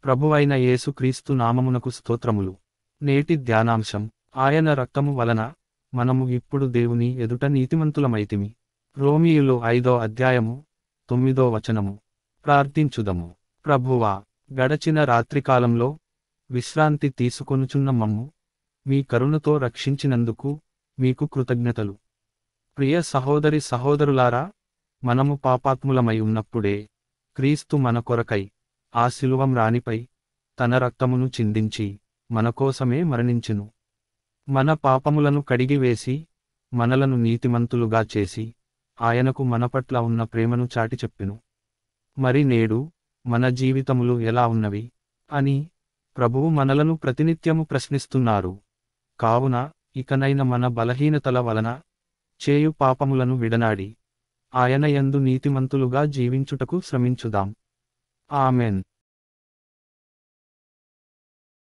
ప్రభువైన యేసు క్రీస్తు నామమునకు స్తోత్రములు. నేటి ధ్యానాంశం, ఆయన రక్తము వలన మనము ఇప్పుడు దేవుని ఎదుట నీతిమంతులమైతిమి. రోమీయులు 5వ అధ్యాయము 9వ వచనము. ప్రార్థించుదము. ప్రభువా, గడచిన రాత్రికాలంలో విశ్రాంతి తీసుకొనుచున్న మమ్ము మీ కరుణతో రక్షించినందుకు మీకు కృతజ్ఞతలు. ప్రియ సహోదరి సహోదరులారా, మనము పాపాత్ములమై ఉన్నప్పుడే క్రీస్తు మన కొరకై ఆ శిలువ మ్రానిపై తన రక్తమును చిందించి మనకోసమే మరణించెను. మన పాపములను కడిగివేసి మనలను నీతిమంతులుగా చేసి ఆయనకు మనపట్ల ఉన్న ప్రేమను చాటి చెప్పెను. మరి నేడు మన జీవితములు ఎలా ఉన్నవి అని ప్రభువు మనలను ప్రతినిత్యము ప్రశ్నిస్తున్నారు. కావున ఇకనైన మన బలహీనతల వలన చేయు పాపములను విడనాడి ఆయన యందు నీతిమంతులుగా జీవించుటకు శ్రమించుదాం. ఆమెన్.